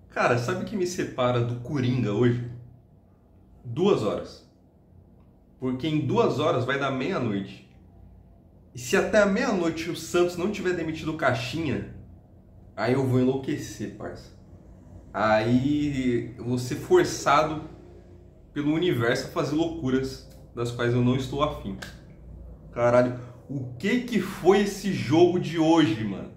Cara, sabe o que me separa do Coringa hoje? 2 horas. Porque em 2 horas vai dar meia-noite. E se até a meia-noite o Santos não tiver demitido o Caixinha, aí eu vou enlouquecer, parça. Aí eu vou ser forçado pelo universo a fazer loucuras das quais eu não estou afim. Caralho, o que foi esse jogo de hoje, mano?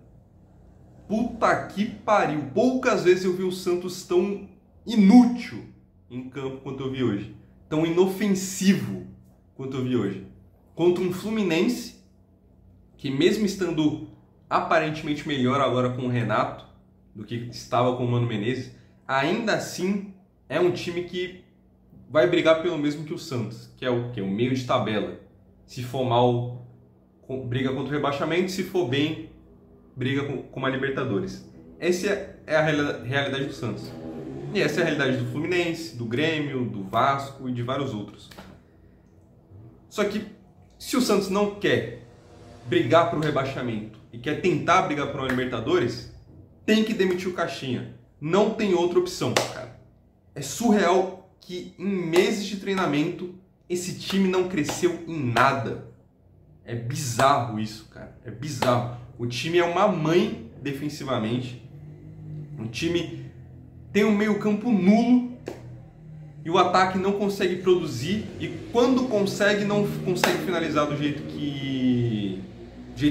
Puta que pariu. Poucas vezes eu vi o Santos tão inútil em campo quanto eu vi hoje. Tão inofensivo quanto eu vi hoje. Contra um Fluminense que, mesmo estando aparentemente melhor agora com o Renato do que estava com o Mano Menezes, ainda assim é um time que vai brigar pelo mesmo que o Santos, que é o quê? O meio de tabela. Se for mal, briga contra o rebaixamento, se for bem, briga com uma Libertadores. Essa é a realidade do Santos. E essa é a realidade do Fluminense, do Grêmio, do Vasco e de vários outros. Só que se o Santos não quer brigar para o rebaixamento e quer tentar brigar para uma Libertadores, tem que demitir o Caixinha. Não tem outra opção, cara. É surreal que em meses de treinamento esse time não cresceu em nada. É bizarro isso, cara. É bizarro. O time é uma mãe defensivamente. O time tem um meio-campo nulo e o ataque não consegue produzir. E quando consegue, não consegue finalizar do jeito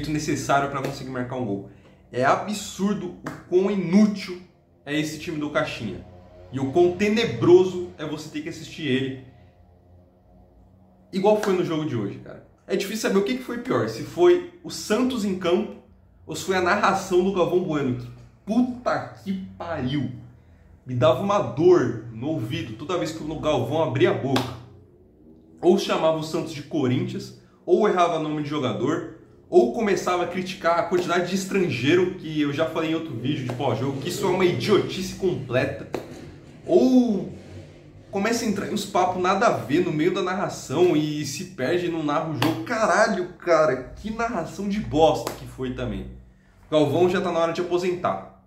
necessário para conseguir marcar um gol. É absurdo o quão inútil é esse time do Caixinha. E o quão tenebroso é você ter que assistir ele. Igual foi no jogo de hoje, cara. É difícil saber o que foi pior. Se foi o Santos em campo ou se foi a narração do Galvão Bueno. Puta que pariu. Me dava uma dor no ouvido toda vez que o Galvão abria a boca. Ou chamava o Santos de Corinthians, ou errava nome de jogador, ou começava a criticar a quantidade de estrangeiro, que eu já falei em outro vídeo de pós-jogo, que isso é uma idiotice completa. Ou começa a entrar em uns papos nada a ver no meio da narração e se perde e não narra o jogo. Caralho, cara, que narração de bosta que foi também. Galvão já tá na hora de aposentar.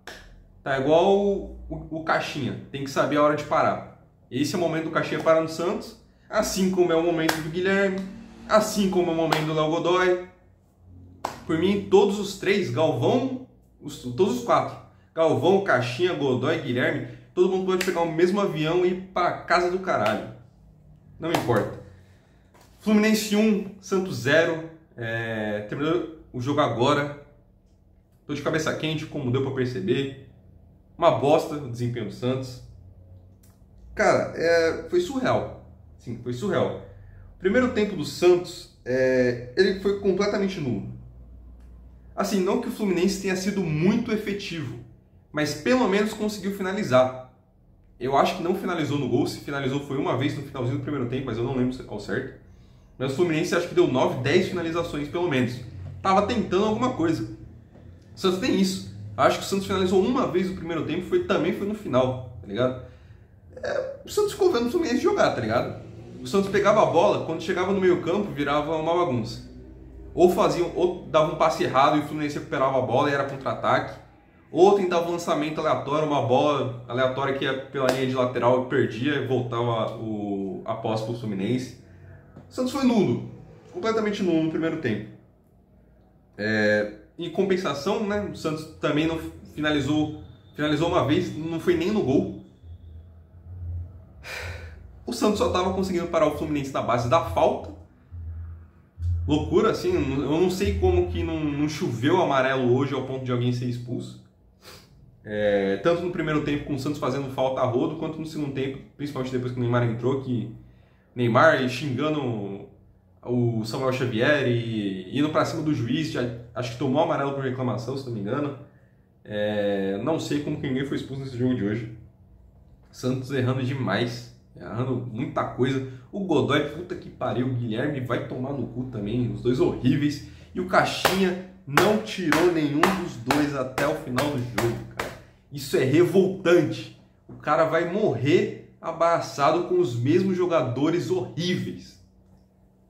Tá igual o Caixinha, tem que saber a hora de parar. Esse é o momento do Caixinha parar no Santos, assim como é o momento do Guilherme, assim como é o momento do Léo Godoy. Por mim, todos os três, Galvão, todos os quatro, Galvão, Caixinha, Godoy, Guilherme, todo mundo pode pegar o mesmo avião e ir pra casa do caralho. Não importa. Fluminense 1, Santos 0. Terminou o jogo agora. Tô de cabeça quente, como deu pra perceber. Uma bosta o desempenho do Santos. Cara, foi surreal. Sim, foi surreal. O primeiro tempo do Santos, ele foi completamente nulo. Assim, não que o Fluminense tenha sido muito efetivo, mas pelo menos conseguiu finalizar. Eu acho que não finalizou no gol, se finalizou foi uma vez no finalzinho do primeiro tempo, mas eu não lembro qual certo. Mas o Fluminense acho que deu 9, 10 finalizações pelo menos. Tava tentando alguma coisa. O Santos tem isso. Acho que o Santos finalizou uma vez no primeiro tempo, também foi no final, tá ligado? O Santos ficou vendo o Fluminense jogar, tá ligado? O Santos pegava a bola, quando chegava no meio campo, virava uma bagunça. Ou dava um passe errado e o Fluminense recuperava a bola e era contra-ataque. Ou tentava um lançamento aleatório, uma bola aleatória que ia pela linha de lateral e perdia e voltava a posse para o Fluminense. O Santos foi nulo, completamente nulo no primeiro tempo. Em compensação, né, o Santos também não finalizou uma vez, não foi nem no gol. O Santos só estava conseguindo parar o Fluminense na base da falta. Loucura, assim, eu não sei como que não choveu amarelo hoje ao ponto de alguém ser expulso. Tanto no primeiro tempo com o Santos fazendo falta a rodo, quanto no segundo tempo, principalmente depois que o Neymar entrou, que Neymar xingando o Samuel Xavier e indo pra cima do juiz, acho que tomou amarelo por reclamação, se não me engano. Não sei como que ninguém foi expulso nesse jogo de hoje. Santos errando demais, errando muita coisa. O Godoy, puta que pariu, o Guilherme vai tomar no cu também, os dois horríveis. E o Caixinha não tirou nenhum dos dois até o final do jogo, cara. Isso é revoltante. O cara vai morrer abraçado com os mesmos jogadores horríveis.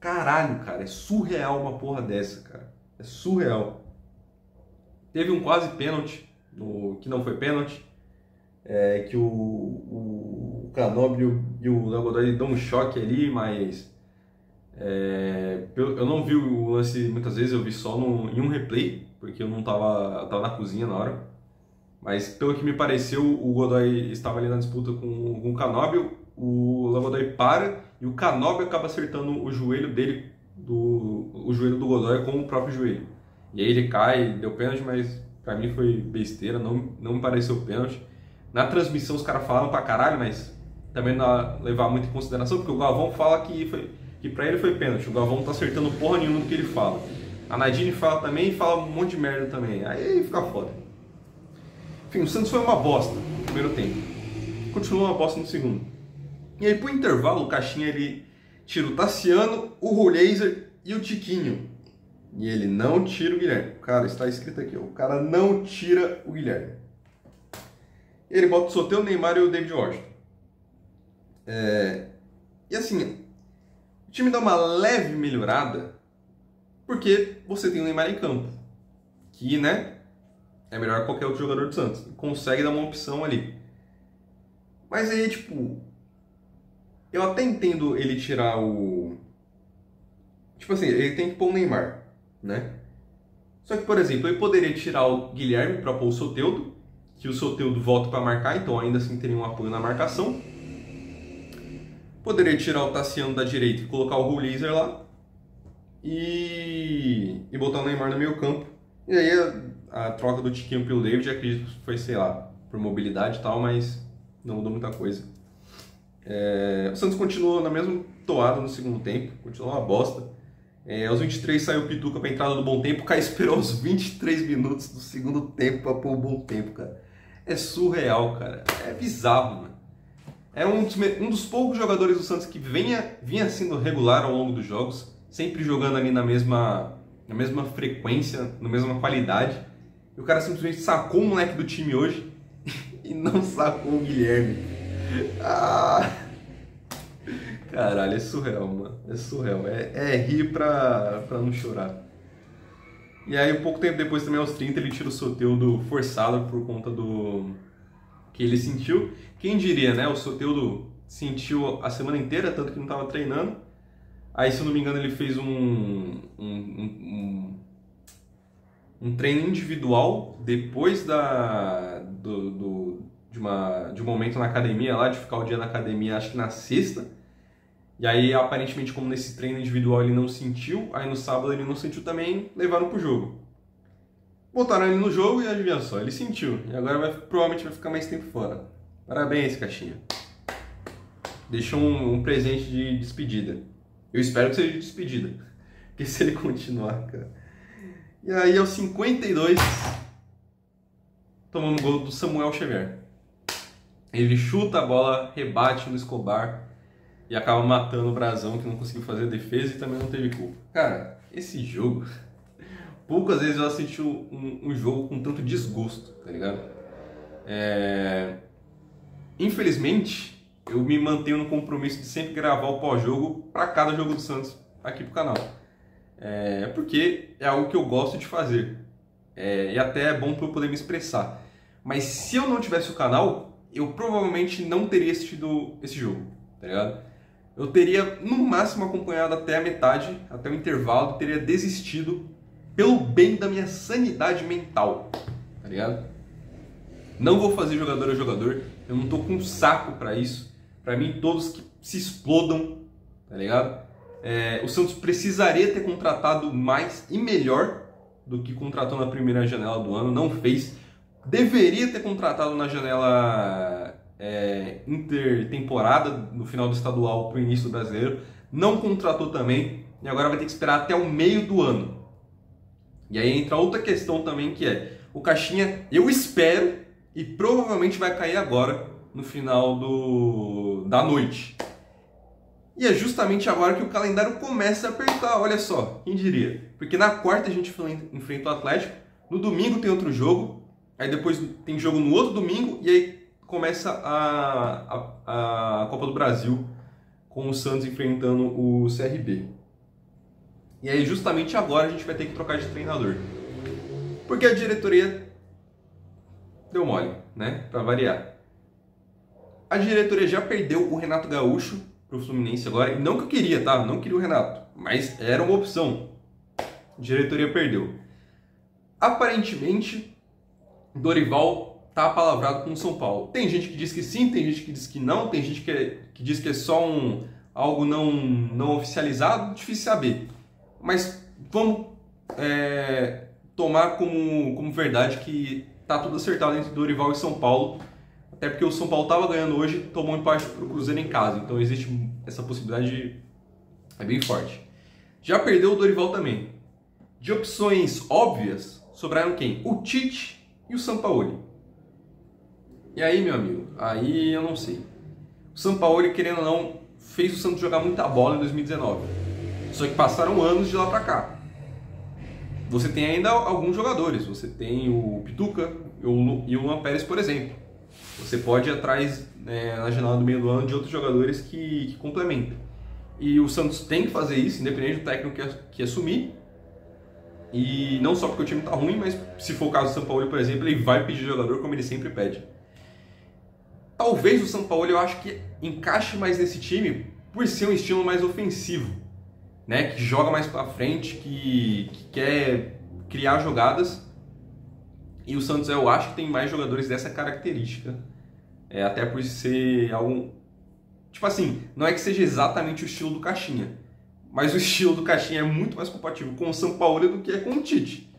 Caralho, cara, é surreal uma porra dessa, cara. É surreal. Teve um quase pênalti que não foi pênalti, que o Canóbio e o Léo Godoy dão um choque ali, mas eu não vi o lance muitas vezes, eu vi só em um replay, porque eu tava na cozinha na hora. Mas pelo que me pareceu, o Godoy estava ali na disputa com o Canóbio, o Léo Godoy para e o Canóbio acaba acertando o joelho dele, o joelho do Godoy com o próprio joelho. E aí ele cai, deu pênalti, mas pra mim foi besteira, não me pareceu pênalti. Na transmissão os caras falaram pra caralho, mas também não levar muito em consideração, porque o Galvão fala que pra ele foi pênalti. O Galvão não tá acertando porra nenhuma do que ele fala. A Nadine fala também e fala um monte de merda também. Aí fica foda. Enfim, o Santos foi uma bosta no primeiro tempo. Continuou uma bosta no segundo. E aí pro intervalo o Caixinha ele tira o Tassiano, o Roleiser e o Tiquinho. E ele não tira o Guilherme. Cara, está escrito aqui, ó. O cara não tira o Guilherme. Ele bota o Soteldo, o Neymar e o David Washington. E assim, o time dá uma leve melhorada porque você tem o Neymar em campo. Que, né, é melhor que qualquer outro jogador do Santos. Consegue dar uma opção ali. Mas aí, tipo, eu até entendo ele tirar o... Tipo assim, ele tem que pôr o Neymar, né? Só que, por exemplo, ele poderia tirar o Guilherme para pôr o Soteldo, que o Soteldo volta para marcar, então ainda assim teria um apoio na marcação. Poderia tirar o Tassiano da direita e colocar o Roleiser lá. E botar o Neymar no meio campo. E aí a troca do Tiquinho pelo David, acredito que foi, sei lá, por mobilidade e tal, mas não mudou muita coisa. O Santos continuou na mesma toada no segundo tempo, continuou uma bosta. Aos 23 saiu o Pituca para a entrada do bom tempo, o cara esperou os 23 minutos do segundo tempo para pôr o bom tempo, cara. É surreal, cara. É bizarro, mano. É um dos poucos jogadores do Santos que vinha sendo regular ao longo dos jogos, sempre jogando ali na mesma frequência, na mesma qualidade. E o cara simplesmente sacou o moleque do time hoje e não sacou o Guilherme. Caralho, é surreal, mano. É surreal. É rir pra não chorar. E aí, pouco tempo depois, também aos 30, ele tira o Soteldo forçado por conta do que ele sentiu. Quem diria, né? O Soteldo sentiu a semana inteira, tanto que não estava treinando. Aí, se eu não me engano, ele fez um treino individual depois de um momento na academia lá, de ficar o dia na academia, acho que na sexta. E aí, aparentemente, como nesse treino individual ele não sentiu, aí no sábado ele não sentiu também, levaram pro jogo. Botaram ele no jogo e adivinha só, ele sentiu. E agora provavelmente vai ficar mais tempo fora. Parabéns, Caixinha. Deixou um presente de despedida. Eu espero que seja de despedida. Porque se ele continuar, cara... E aí, aos 52, tomando gol do Samuel Xavier. Ele chuta a bola, rebate no Escobar e acaba matando o Brazão, que não conseguiu fazer a defesa e também não teve culpa. Cara, esse jogo... Poucas vezes eu assisti um jogo com tanto desgosto, tá ligado? Infelizmente, eu me mantenho no compromisso de sempre gravar o pós-jogo para cada jogo do Santos aqui pro canal. Porque é algo que eu gosto de fazer. E até é bom para eu poder me expressar. Mas se eu não tivesse o canal, eu provavelmente não teria assistido esse jogo, tá ligado? Eu teria, no máximo, acompanhado até a metade, até o intervalo, teria desistido pelo bem da minha sanidade mental, tá ligado? Não vou fazer jogador a jogador, eu não tô com saco pra isso. Pra mim, todos que se explodam, tá ligado? O Santos precisaria ter contratado mais e melhor do que contratou na primeira janela do ano, não fez. Deveria ter contratado na janela intertemporada, no final do estadual pro início do brasileiro, não contratou também, e agora vai ter que esperar até o meio do ano. E aí entra outra questão também, que é o Caixinha, eu espero, e provavelmente vai cair agora, no final da noite. E é justamente agora que o calendário começa a apertar, olha só, quem diria? Porque na quarta a gente enfrenta o Atlético, no domingo tem outro jogo, aí depois tem jogo no outro domingo, e aí começa a Copa do Brasil, com o Santos enfrentando o CRB. E aí justamente agora a gente vai ter que trocar de treinador. Porque a diretoria deu mole, né? Pra variar. A diretoria já perdeu o Renato Gaúcho pro Fluminense agora. E não que eu queria, tá? Não queria o Renato. Mas era uma opção. A diretoria perdeu. Aparentemente, Dorival tá apalavrado com o São Paulo. Tem gente que diz que sim, tem gente que diz que não, tem gente que diz que é só algo não oficializado. Difícil saber. Mas vamos tomar como verdade que tá tudo acertado entre Dorival e São Paulo. Até porque o São Paulo estava ganhando hoje, tomou um empate para o Cruzeiro em casa. Então existe essa possibilidade, é bem forte. Já perdeu o Dorival também. De opções óbvias, sobraram quem? O Tite e o Sampaoli. E aí, meu amigo, aí eu não sei. O Sampaoli, querendo ou não, fez o Santos jogar muita bola em 2019. Só que passaram anos de lá para cá. Você tem ainda alguns jogadores. Você tem o Pituca e o Luan Pérez, por exemplo. Você pode ir atrás, na janela do meio do ano, de outros jogadores que complementam. E o Santos tem que fazer isso, independente do técnico que assumir. E não só porque o time está ruim, mas se for o caso do Sampaoli, por exemplo, ele vai pedir jogador como ele sempre pede. Talvez o Sampaoli, eu acho que encaixe mais nesse time por ser um estilo mais ofensivo, né? Que joga mais para frente, que quer criar jogadas. E o Santos, eu acho que tem mais jogadores dessa característica. Até por ser algum... Tipo assim, não é que seja exatamente o estilo do Caixinha, mas o estilo do Caixinha é muito mais compatível com o Sampaoli do que é com o Tite.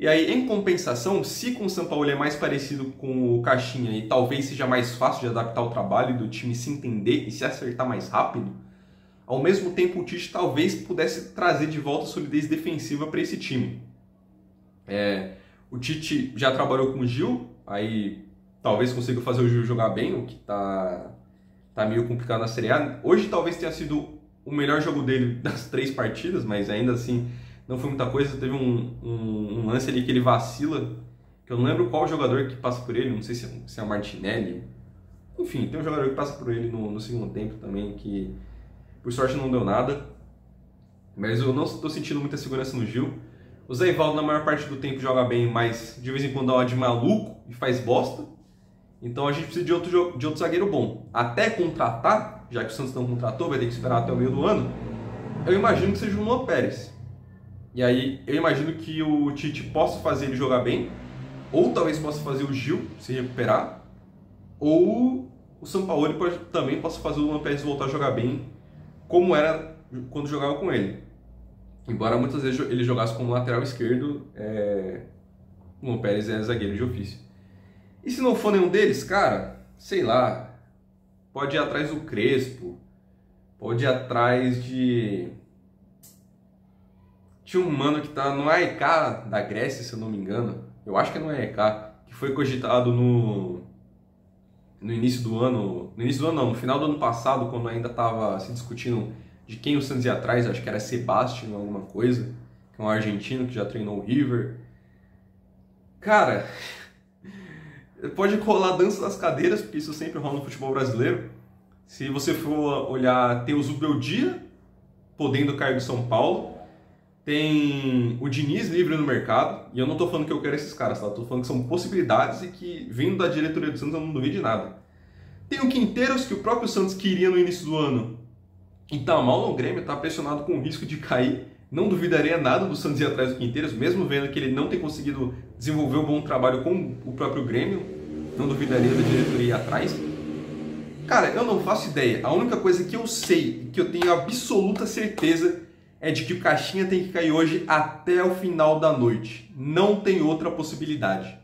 E aí, em compensação, se com o Sampaoli é mais parecido com o Caixinha e talvez seja mais fácil de adaptar o trabalho e do time se entender e se acertar mais rápido, ao mesmo tempo o Tite talvez pudesse trazer de volta a solidez defensiva para esse time. O Tite já trabalhou com o Gil, aí talvez consiga fazer o Gil jogar bem, o que tá meio complicado na Série A. Hoje talvez tenha sido o melhor jogo dele das 3 partidas, mas ainda assim não foi muita coisa. Teve um lance ali que ele vacila, que eu não lembro qual jogador que passa por ele, não sei se é o Martinelli. Enfim, tem um jogador que passa por ele no segundo tempo também, que por sorte não deu nada. Mas eu não estou sentindo muita segurança no Gil. O Zé Ivaldo, na maior parte do tempo, joga bem, mas de vez em quando dá uma de maluco e faz bosta. Então a gente precisa de outro zagueiro bom. Até contratar, já que o Santos não contratou, vai ter que esperar até o meio do ano, eu imagino que seja o Luan Pérez. E aí eu imagino que o Tite possa fazer ele jogar bem, ou talvez possa fazer o Gil se recuperar, ou o Sampaoli também possa fazer o Luan Pérez voltar a jogar bem, como era quando jogava com ele. Embora muitas vezes ele jogasse como lateral esquerdo, o Luan Pérez é zagueiro de ofício. E se não for nenhum deles, cara, sei lá, pode ir atrás do Crespo, pode ir atrás de... Tinha um mano que tá no AEK da Grécia, se eu não me engano, eu acho que é no AEK, que foi cogitado no início do ano, no final do ano passado, quando ainda tava se discutindo de quem o Santos ia atrás, acho que era Sebastião alguma coisa, que é um argentino que já treinou o River. Cara, pode rolar dança das cadeiras, porque isso sempre rola no futebol brasileiro. Se você for olhar, tem o Zubeldia, podendo cair do São Paulo, tem o Diniz livre no mercado, e eu não tô falando que eu quero esses caras, tá? Eu tô falando que são possibilidades e que, vindo da diretoria do Santos, eu não duvido de nada. Tem o Quinteiros, que o próprio Santos queria no início do ano, e tá mal no Grêmio, tá pressionado com o risco de cair. Não duvidaria nada do Santos ir atrás do Quinteiros, mesmo vendo que ele não tem conseguido desenvolver um bom trabalho com o próprio Grêmio. Não duvidaria da diretoria ir atrás. Cara, eu não faço ideia. A única coisa que eu sei, que eu tenho absoluta certeza, é de que o Caixinha tem que cair hoje até o final da noite. Não tem outra possibilidade.